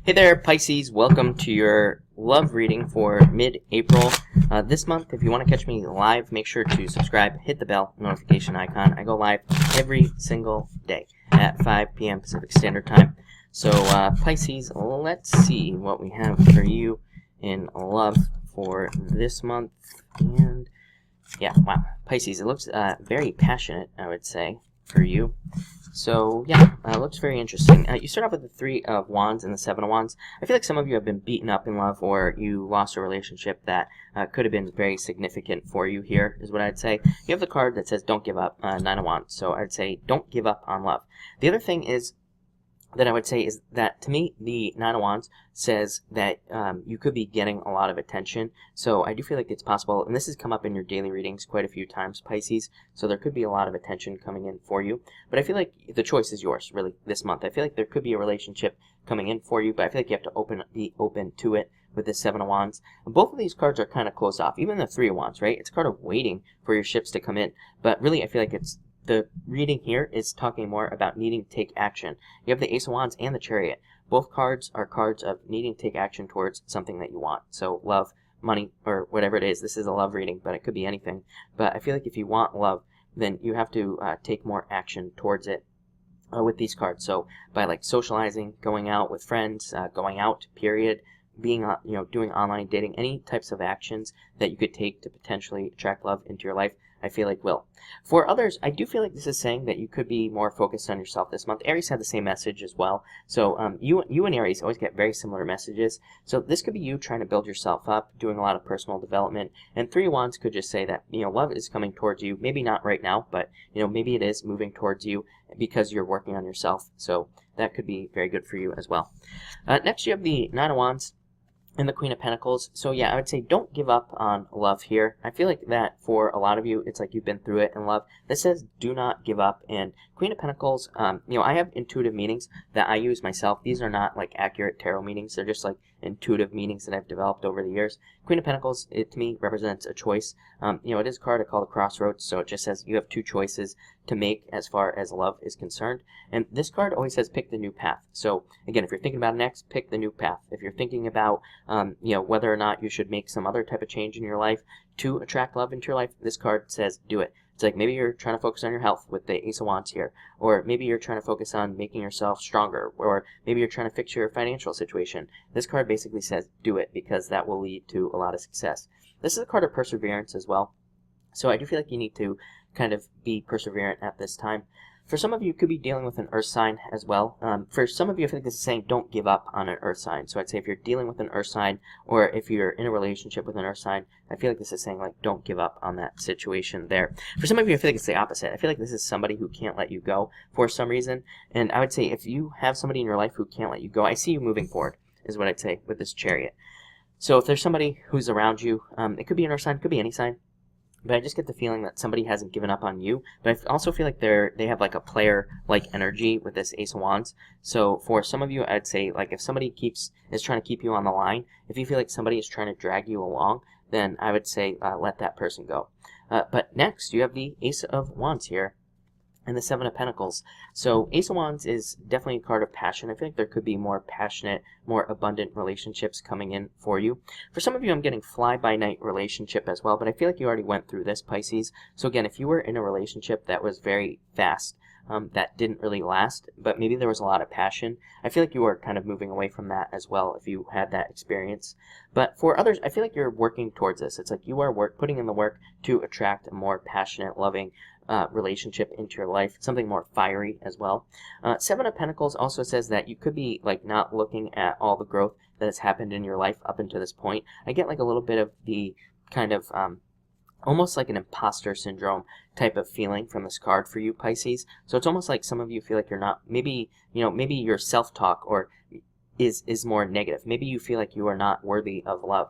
Hey there, Pisces. Welcome to your love reading for mid-April. This month, if you want to catch me live, make sure to subscribe, hit the bell notification icon. I go live every single day at 5 p.m. Pacific Standard Time. So, Pisces, let's see what we have for you in love for this month. And, yeah, wow. Pisces, it looks very passionate, I would say, for you. So, yeah, looks very interesting. You start off with the Three of Wands and the Seven of Wands. I feel like some of you have been beaten up in love, or you lost a relationship that could have been very significant for you here, is what I'd say. You have the card that says don't give up, Nine of Wands. So I'd say don't give up on love. The other thing is that I would say is that, to me, the Nine of Wands says that you could be getting a lot of attention. So I do feel like it's possible, and this has come up in your daily readings quite a few times, Pisces, so there could be a lot of attention coming in for you. But I feel like the choice is yours, really, this month. I feel like there could be a relationship coming in for you, but I feel like you have to be open to it with the Seven of Wands. And both of these cards are kind of closed off. Even the Three of Wands, right? It's a card of waiting for your ships to come in. But really, I feel like the reading here is talking more about needing to take action. You have the Ace of Wands and the Chariot. Both cards are cards of needing to take action towards something that you want. So love, money, or whatever it is. This is a love reading, but it could be anything. But I feel like if you want love, then you have to take more action towards it with these cards. So by like socializing, going out with friends, going out, period, being doing online dating, any types of actions that you could take to potentially attract love into your life, I feel like will. For others, I do feel like this is saying that you could be more focused on yourself this month. Aries had the same message as well. So you and Aries always get very similar messages. So this could be you trying to build yourself up, doing a lot of personal development. And Three of Wands could just say that, love is coming towards you. Maybe not right now, but, maybe it is moving towards you because you're working on yourself. So that could be very good for you as well. Next, you have the Nine of Wands and the Queen of Pentacles. So yeah, I would say don't give up on love here. I feel like that for a lot of you, it's like you've been through it in love. This says do not give up. And Queen of Pentacles, I have intuitive meanings that I use myself. These are not like accurate tarot meanings. They're just like intuitive meanings that I've developed over the years. Queen of Pentacles, it to me represents a choice. It is a card I call the Crossroads. So it just says you have two choices to make as far as love is concerned. And this card always says pick the new path. So again, if you're thinking about an ex, pick the new path. If you're thinking about whether or not you should make some other type of change in your life to attract love into your life, this card says do it. It's like maybe you're trying to focus on your health with the Ace of Wands here, or maybe you're trying to focus on making yourself stronger, or maybe you're trying to fix your financial situation. This card basically says do it because that will lead to a lot of success. This is a card of perseverance as well. So I do feel like you need to kind of be perseverant at this time. For some of you, could be dealing with an earth sign as well. For some of you, I think this is saying don't give up on an earth sign. So I'd say if you're dealing with an earth sign, or if you're in a relationship with an earth sign, I feel like this is saying like don't give up on that situation there. For some of you, I feel like it's the opposite. I feel like this is somebody who can't let you go for some reason. And I would say if you have somebody in your life who can't let you go, I see you moving forward, is what I'd say with this Chariot. So if there's somebody who's around you, it could be an earth sign, it could be any sign. But I just get the feeling that somebody hasn't given up on you. But I also feel like they have like a player-like energy with this Ace of Wands. So for some of you, I'd say like if somebody is trying to keep you on the line, if you feel like somebody is trying to drag you along, then I would say let that person go. But next, you have the Ace of Wands here and the Seven of Pentacles. So Ace of Wands is definitely a card of passion. I feel like there could be more passionate, more abundant relationships coming in for you. For some of you, I'm getting fly-by-night relationship as well, but I feel like you already went through this, Pisces. So again, if you were in a relationship that was very fast, that didn't really last, but maybe there was a lot of passion, I feel like you are kind of moving away from that as well if you had that experience. But for others, I feel like you're working towards this. It's like you are putting in the work to attract a more passionate, loving relationship into your life, something more fiery as well. Seven of Pentacles also says that you could be like not looking at all the growth that has happened in your life up until this point. I get like a little bit of the kind of almost like an imposter syndrome type of feeling from this card for you, Pisces. So it's almost like some of you feel like you're not, maybe your self-talk or is more negative. Maybe you feel like you are not worthy of love.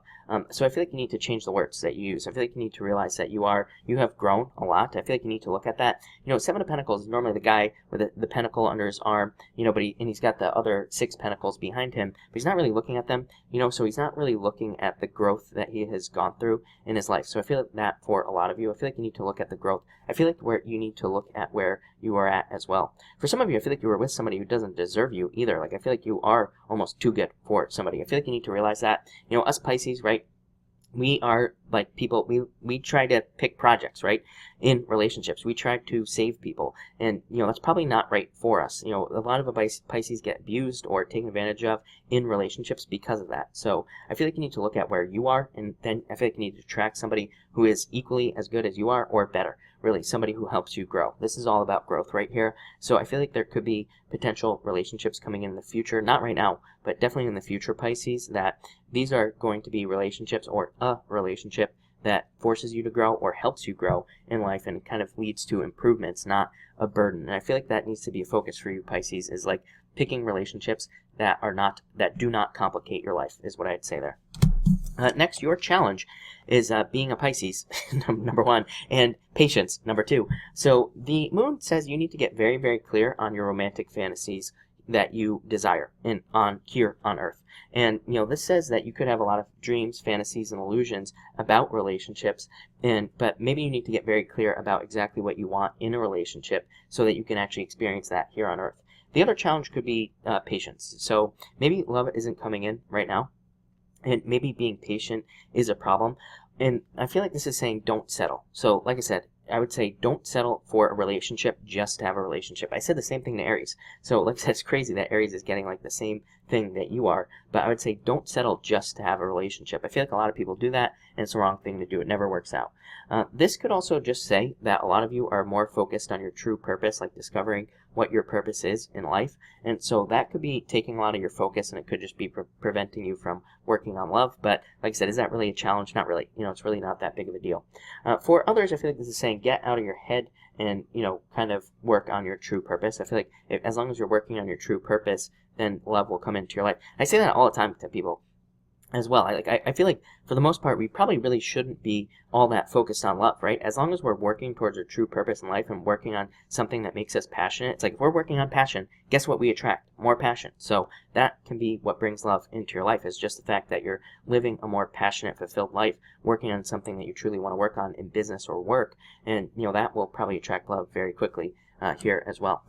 So I feel like you need to change the words that you use. I feel like you need to realize that you have grown a lot. I feel like you need to look at that. Seven of Pentacles is normally the guy with the pentacle under his arm, but he's got the other 6 pentacles behind him, but he's not really looking at them, so he's not really looking at the growth that he has gone through in his life. So I feel like that for a lot of you, I feel like you need to look at the growth. I feel like where you need to look at where you are at as well. For some of you, I feel like you were with somebody who doesn't deserve you either. Like, I feel like you are almost too good for somebody. I feel like you need to realize that. Us Pisces, right? We are like people, we try to pick projects, right? In relationships, we try to save people, and that's probably not right for us. A lot of Pisces get abused or taken advantage of in relationships because of that. So I feel like you need to look at where you are, and then I feel like you need to attract somebody who is equally as good as you are or better. Really, somebody who helps you grow. This is all about growth right here. So I feel like there could be potential relationships coming in the future, not right now, but definitely in the future, Pisces, that these are going to be relationships or a relationship that forces you to grow or helps you grow in life and kind of leads to improvements, not a burden. And I feel like that needs to be a focus for you, Pisces, is like picking relationships that do not complicate your life, is what I'd say there. Next, your challenge is being a Pisces, number 1, and patience, number 2. So the moon says you need to get very, very clear on your romantic fantasies that you desire here on Earth. And this says that you could have a lot of dreams, fantasies, and illusions about relationships, but maybe you need to get very clear about exactly what you want in a relationship so that you can actually experience that here on Earth. The other challenge could be patience. So maybe love isn't coming in right now, and maybe being patient is a problem. And I feel like this is saying don't settle. So like I said, I would say don't settle for a relationship just to have a relationship. I said the same thing to Aries. So like I said, it's crazy that Aries is getting like the same thing that you are. But I would say don't settle just to have a relationship. I feel like a lot of people do that, and it's the wrong thing to do. It never works out. This could also just say that a lot of you are more focused on your true purpose, like discovering what your purpose is in life. And so that could be taking a lot of your focus, and it could just be preventing you from working on love. But like I said, is that really a challenge? Not really. It's really not that big of a deal. For others, I feel like this is saying get out of your head and, kind of work on your true purpose. I feel like as long as you're working on your true purpose, then love will come into your life. I say that all the time to people as well. I feel like for the most part, we probably really shouldn't be all that focused on love, right? As long as we're working towards our true purpose in life and working on something that makes us passionate, it's like if we're working on passion, guess what we attract? More passion. So that can be what brings love into your life, is just the fact that you're living a more passionate, fulfilled life, working on something that you truly want to work on in business or work, and that will probably attract love very quickly. Here as well.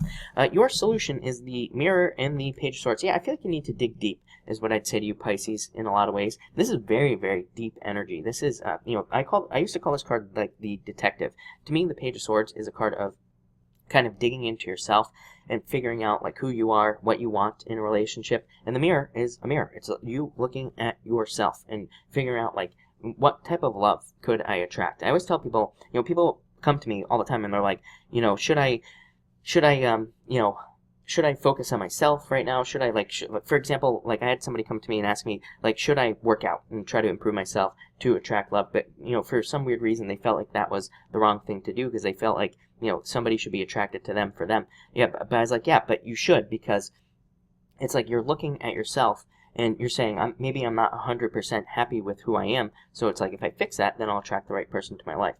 Your solution is the Mirror and the Page of Swords. Yeah, I feel like you need to dig deep, is what I'd say to you, Pisces, in a lot of ways. This is very, very deep energy. This is, I used to call this card like the detective. To me, the Page of Swords is a card of kind of digging into yourself and figuring out like who you are, what you want in a relationship. And the Mirror is a mirror. It's you looking at yourself and figuring out like what type of love could I attract. I always tell people, people come to me all the time and they're like, should I focus on myself right now? Should I for example, like I had somebody come to me and ask me like, should I work out and try to improve myself to attract love? But for some weird reason they felt like that was the wrong thing to do, because they felt like somebody should be attracted to them for them. Yeah, but I was like, yeah, but you should, because it's like you're looking at yourself and you're saying, maybe I'm not 100% happy with who I am, so it's like if I fix that, then I'll attract the right person to my life.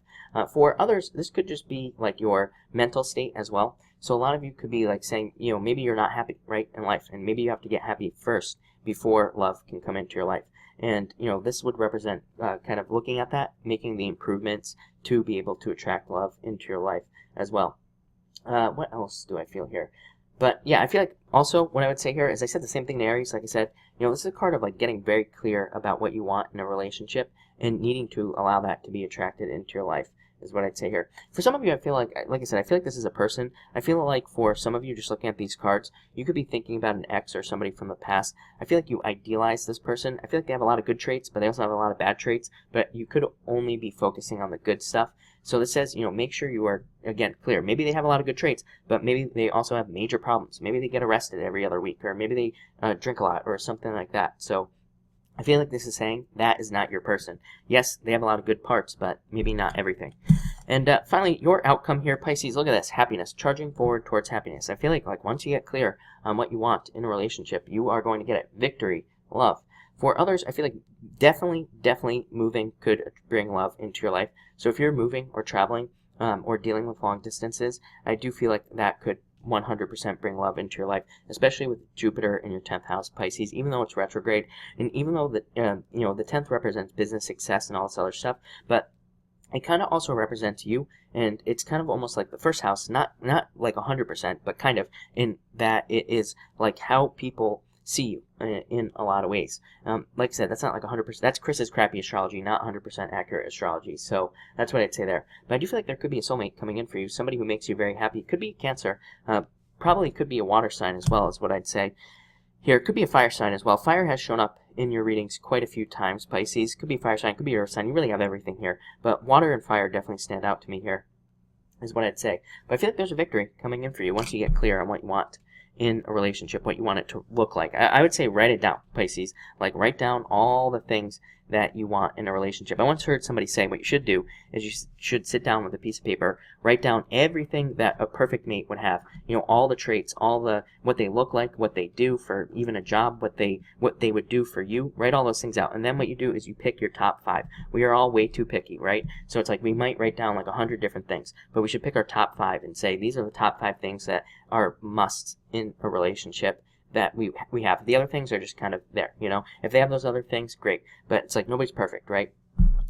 For others, this could just be like your mental state as well. So a lot of you could be like saying, maybe you're not happy, right, in life, and maybe you have to get happy first before love can come into your life. And, this would represent kind of looking at that, making the improvements to be able to attract love into your life as well. What else do I feel here? But yeah, I feel like also what I would say here is I said the same thing to Aries. Like I said, this is a card of like getting very clear about what you want in a relationship and needing to allow that to be attracted into your life, is what I'd say here. For some of you, I feel like I said, I feel like this is a person. I feel like for some of you, just looking at these cards, you could be thinking about an ex or somebody from the past. I feel like you idealize this person. I feel like they have a lot of good traits, but they also have a lot of bad traits, but you could only be focusing on the good stuff. So this says, make sure you are, again, clear. Maybe they have a lot of good traits, but maybe they also have major problems. Maybe they get arrested every other week, or maybe they drink a lot or something like that. So I feel like this is saying that is not your person. Yes, they have a lot of good parts, but maybe not everything. And finally, your outcome here, Pisces, look at this, happiness, charging forward towards happiness. I feel like once you get clear on what you want in a relationship, you are going to get it. Victory, love. For others, I feel like definitely moving could bring love into your life. So if you're moving or traveling or dealing with long distances, I do feel like that could 100% bring love into your life, especially with Jupiter in your 10th house, Pisces, even though it's retrograde, and even though the the 10th represents business success and all this other stuff, but it kind of also represents you, and it's kind of almost like the first house, not like 100%, but kind of, in that it is like how people see you in a lot of ways. Like I said, that's not like 100%. That's Chris's crappy astrology, not 100% accurate astrology. So that's what I'd say there. But I do feel like there could be a soulmate coming in for you, somebody who makes you very happy. It could be Cancer. Probably could be a water sign as well, is what I'd say. Here, it could be a fire sign as well. Fire has shown up in your readings quite a few times, Pisces. Could be a fire sign, could be earth sign. You really have everything here. But water and fire definitely stand out to me here, is what I'd say. But I feel like there's a victory coming in for you once you get clear on what you want in a relationship, what you want it to look like. I would say write it down, Pisces. Like, write down all the things that you want in a relationship. I once heard somebody say what you should do is you should sit down with a piece of paper, write down everything that a perfect mate would have. All the traits, what they look like, what they do for even a job, what they would do for you. Write all those things out. And then what you do is you pick your top 5. We are all way too picky, right? So it's like we might write down like 100 different things, but we should pick our top 5 and say these are the top 5 things that are musts in a relationship that we have. The other things are just kind of there, If they have those other things, great. But it's like nobody's perfect, right?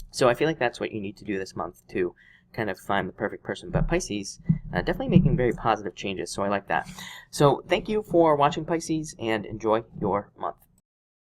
So I feel like that's what you need to do this month to kind of find the perfect person. But Pisces, definitely making very positive changes, so I like that. So thank you for watching, Pisces, and enjoy your month.